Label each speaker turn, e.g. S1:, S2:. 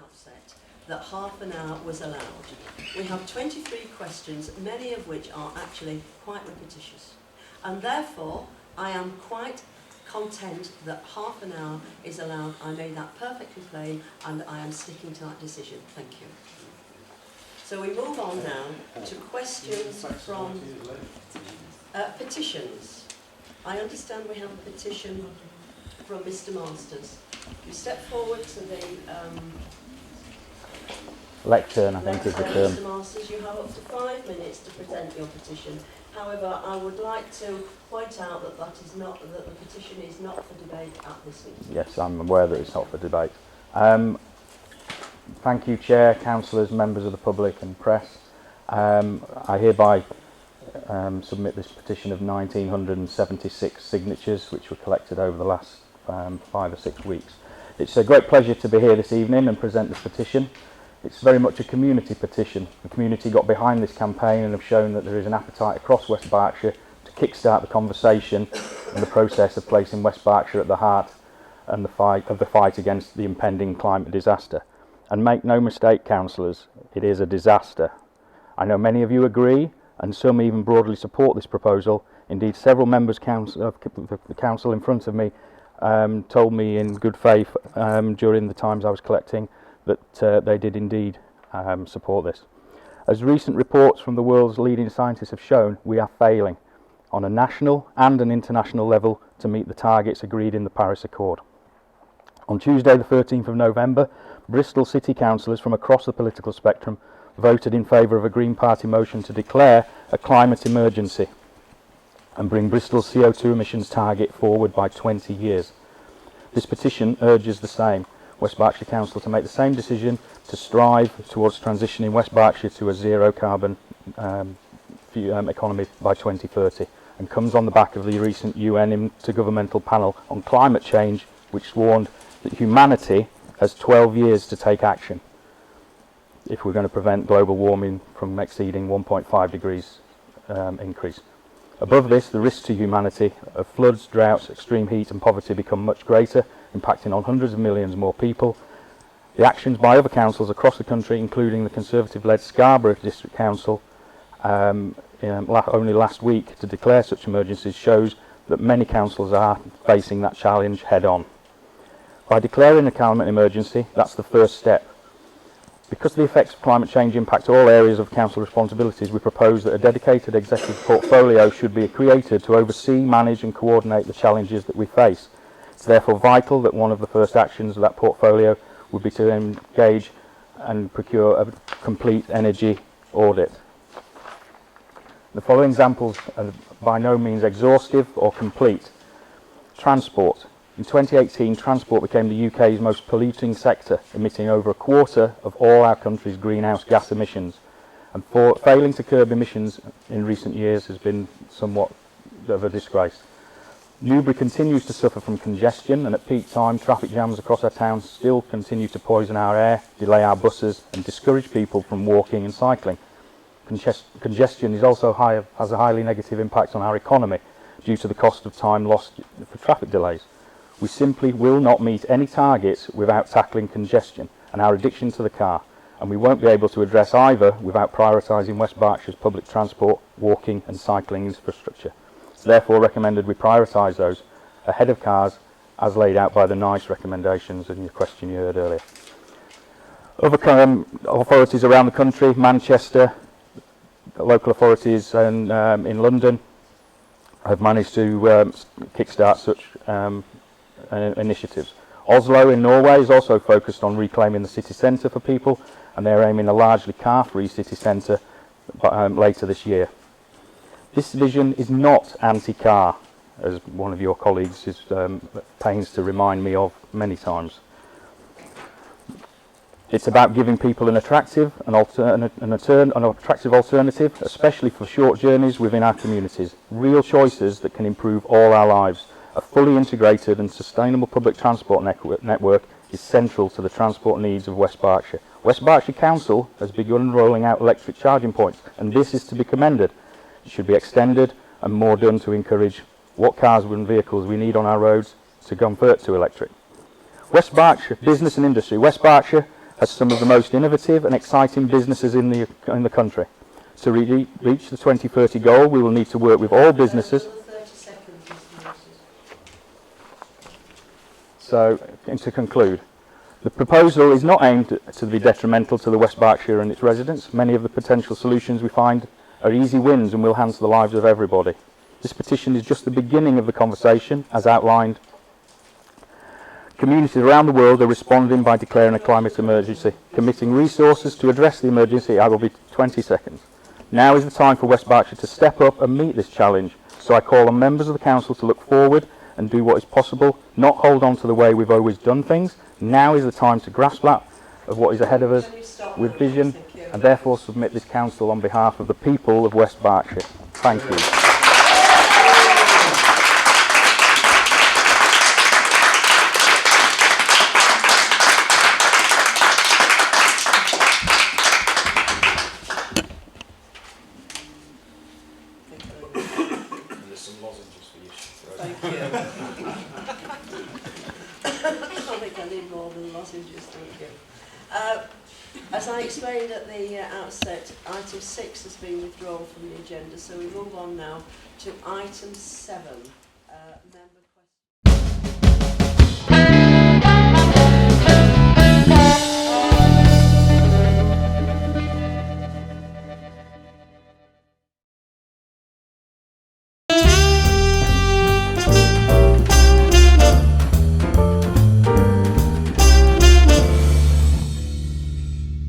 S1: Outset that half an hour was allowed. We have 23 questions, many of which are actually quite repetitious, and therefore I am quite content that half an hour is allowed. I made that perfectly plain and I am sticking to that decision. Thank you. So we move on now to questions from petitions. I understand we have a petition from Mr. Masters. You step forward to the
S2: lectern, I think is the term.
S1: Mr. Masters, you have up to 5 minutes to present your petition. However, I would like to point out that that the petition is not for debate at this meeting.
S2: Yes, I'm aware that it's not for debate. Thank you, Chair, councillors, members of the public and press. I hereby submit this petition of 1,976 signatures which were collected over the last 5 or 6 weeks. It's a great pleasure to be here this evening and present this petition. It's very much a community petition. The community got behind this campaign and have shown that there is an appetite across West Berkshire to kickstart the conversation and the process of placing West Berkshire at the heart and the fight against the impending climate disaster. And make no mistake, councillors, it is a disaster. I know many of you agree, and some even broadly support this proposal. Indeed, several members of the council in front of me told me in good faith during the times I was collecting that they did indeed support this. As recent reports from the world's leading scientists have shown, we are failing on a national and an international level to meet the targets agreed in the Paris Accord. On Tuesday the 13th of November, Bristol City councillors from across the political spectrum voted in favour of a Green Party motion to declare a climate emergency and bring Bristol's CO2 emissions target forward by 20 years. This petition urges the same West Berkshire Council to make the same decision to strive towards transitioning West Berkshire to a zero carbon economy by 2030, and comes on the back of the recent UN Intergovernmental Panel on Climate Change, which warned that humanity has 12 years to take action if we're going to prevent global warming from exceeding 1.5 degrees increase. Above this, the risks to humanity of floods, droughts, extreme heat and poverty become much greater, impacting on hundreds of millions more people. The actions by other councils across the country, including the Conservative-led Scarborough District Council, only last week to declare such emergencies, shows that many councils are facing that challenge head-on. By declaring a climate emergency, that's the first step. Because the effects of climate change impact all areas of council responsibilities, we propose that a dedicated executive portfolio should be created to oversee, manage and coordinate the challenges that we face. It's therefore vital that one of the first actions of that portfolio would be to engage and procure a complete energy audit. The following examples are by no means exhaustive or complete. Transport. In 2018, transport became the UK's most polluting sector, emitting over a quarter of all our country's greenhouse gas emissions. And failing to curb emissions in recent years has been somewhat of a disgrace. Newbury continues to suffer from congestion, and at peak time, traffic jams across our town still continue to poison our air, delay our buses, and discourage people from walking and cycling. Congestion is also has a highly negative impact on our economy due to the cost of time lost for traffic delays. We simply will not meet any targets without tackling congestion and our addiction to the car, and we won't be able to address either without prioritising West Berkshire's public transport, walking and cycling infrastructure. It's therefore recommended we prioritise those ahead of cars as laid out by the NICE recommendations in the question you heard earlier. Other authorities around the country, Manchester, local authorities and in London, have managed to kickstart such initiatives. Oslo in Norway is also focused on reclaiming the city centre for people, and they're aiming a largely car-free city centre later this year. This vision is not anti-car, as one of your colleagues is pains to remind me of many times. It's about giving people an attractive alternative, especially for short journeys within our communities. Real choices that can improve all our lives. A fully integrated and sustainable public transport network is central to the transport needs of West Berkshire. West Berkshire Council has begun rolling out electric charging points, and this is to be commended. It should be extended and more done to encourage what cars and vehicles we need on our roads to convert to electric. West Berkshire, business and industry. West Berkshire has some of the most innovative and exciting businesses in the country. To reach the 2030 goal, we will need to work with all businesses.
S1: 30 seconds, Mr. Moses.
S2: So, and to conclude, the proposal is not aimed to be detrimental to the West Berkshire and its residents. Many of the potential solutions we find are easy wins and will enhance the lives of everybody. This petition is just the beginning of the conversation, as outlined. Communities around the world are responding by declaring a climate emergency, committing resources to address the emergency. I will be 20 seconds. Now is the time for West Berkshire to step up and meet this challenge. So I call on members of the council to look forward and do what is possible, not hold on to the way we've always done things. Now is the time to grasp that of what is ahead of us with vision, and therefore submit this council on behalf of the people of West Berkshire. Thank you.
S1: Thank you. I think I need more than lozenges, thank you. As I explained at the outset, item 6 has been withdrawn from the agenda, so we move on now to item 7.